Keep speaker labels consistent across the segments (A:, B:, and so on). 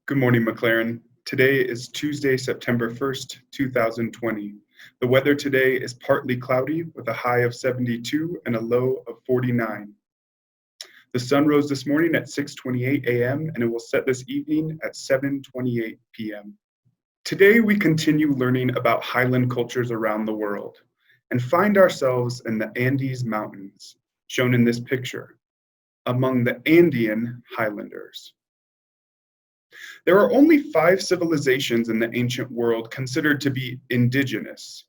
A: Good morning, MacLaren. Today is Tuesday, September 1st, 2020. The weather today is partly cloudy with a high of 72 and a low of 49. The sun rose this morning at 6:28 a.m. and it will set this evening at 7:28 p.m. Today we continue learning about highland cultures around the world and find ourselves in the Andes Mountains, shown in this picture, among the Andean highlanders. There are only 5 civilizations in the ancient world considered to be indigenous,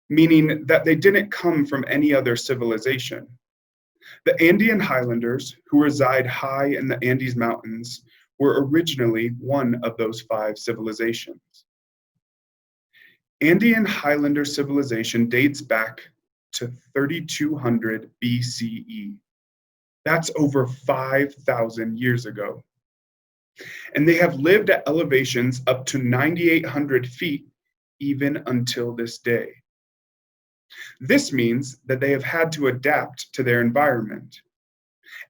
A: meaning that they didn't come from any other civilization. The Andean highlanders, who reside high in the Andes Mountains, were originally one of those 5 civilizations. Andean highlander civilization dates back to 3200 BCE. That's over 5,000 years ago. And they have lived at elevations up to 9,800 feet even until this day. This means that they have had to adapt to their environment.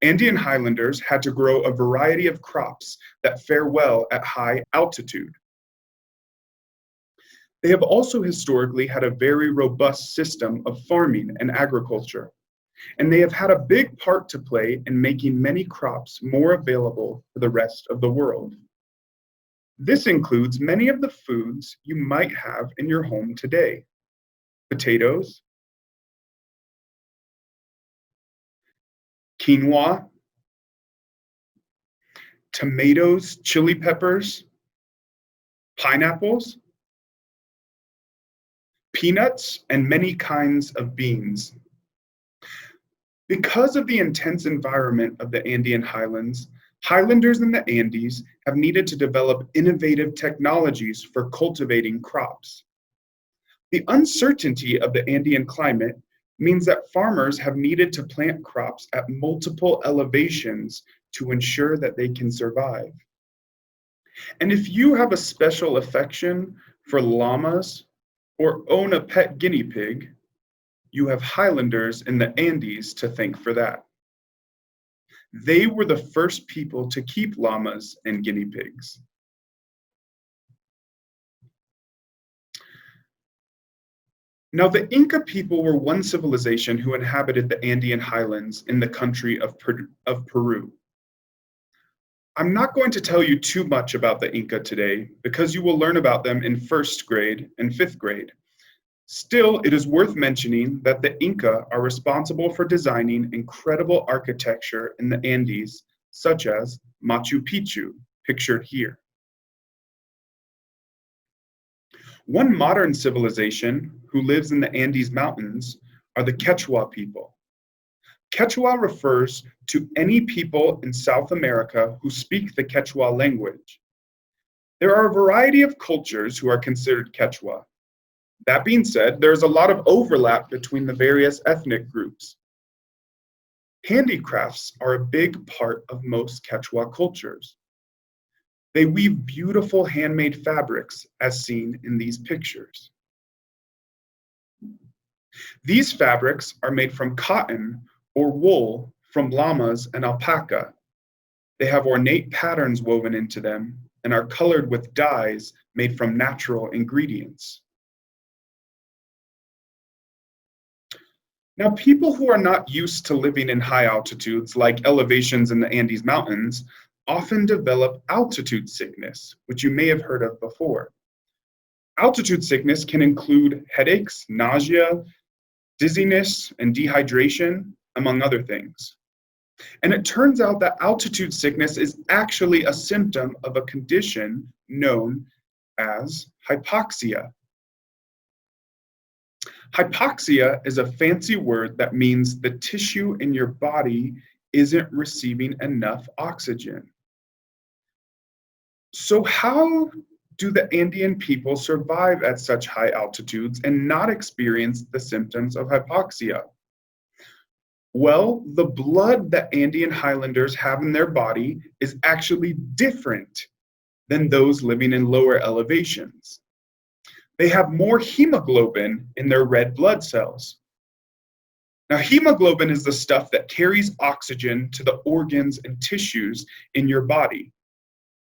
A: Andean highlanders had to grow a variety of crops that fare well at high altitude. They have also historically had a very robust system of farming and agriculture, and they have had a big part to play in making many crops more available for the rest of the world. This includes many of the foods you might have in your home today: potatoes, quinoa, tomatoes, chili peppers, pineapples, peanuts, and many kinds of beans. Because of the intense environment of the Andean highlands, highlanders in the Andes have needed to develop innovative technologies for cultivating crops. The uncertainty of the Andean climate means that farmers have needed to plant crops at multiple elevations to ensure that they can survive. And if you have a special affection for llamas or own a pet guinea pig, you have highlanders in the Andes to thank for that. They were the first people to keep llamas and guinea pigs. Now, the Inca people were one civilization who inhabited the Andean highlands in the country of Peru. I'm not going to tell you too much about the Inca today because you will learn about them in 1st grade and 5th grade. Still, it is worth mentioning that the Inca are responsible for designing incredible architecture in the Andes, such as Machu Picchu, pictured here. One modern civilization who lives in the Andes Mountains are the Quechua people. Quechua refers to any people in South America who speak the Quechua language. There are a variety of cultures who are considered Quechua. That being said, there's a lot of overlap between the various ethnic groups. Handicrafts are a big part of most Quechua cultures. They weave beautiful handmade fabrics as seen in these pictures. These fabrics are made from cotton or wool from llamas and alpaca. They have ornate patterns woven into them and are colored with dyes made from natural ingredients. Now, people who are not used to living in high altitudes, like elevations in the Andes Mountains, often develop altitude sickness, which you may have heard of before. Altitude sickness can include headaches, nausea, dizziness, and dehydration, among other things. And it turns out that altitude sickness is actually a symptom of a condition known as hypoxia. Hypoxia is a fancy word that means the tissue in your body isn't receiving enough oxygen. So how do the Andean people survive at such high altitudes and not experience the symptoms of hypoxia? Well, the blood that Andean highlanders have in their body is actually different than those living in lower elevations. They have more hemoglobin in their red blood cells. Now, hemoglobin is the stuff that carries oxygen to the organs and tissues in your body.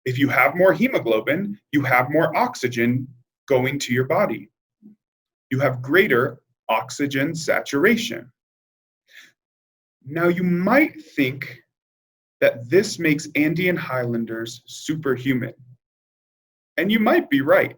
A: If you have more hemoglobin, you have more oxygen going to your body. You have greater oxygen saturation. Now, you might think that this makes Andean highlanders superhuman, and you might be right.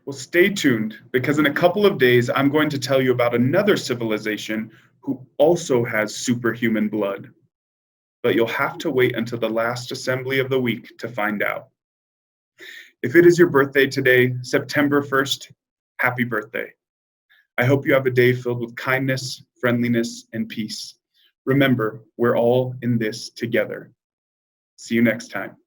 A: Well, stay tuned, because in a couple of days, I'm going to tell you about another civilization who also has superhuman blood. But you'll have to wait until the last assembly of the week to find out. If it is your birthday today, September 1st, happy birthday. I hope you have a day filled with kindness, friendliness, and peace. Remember, we're all in this together. See you next time.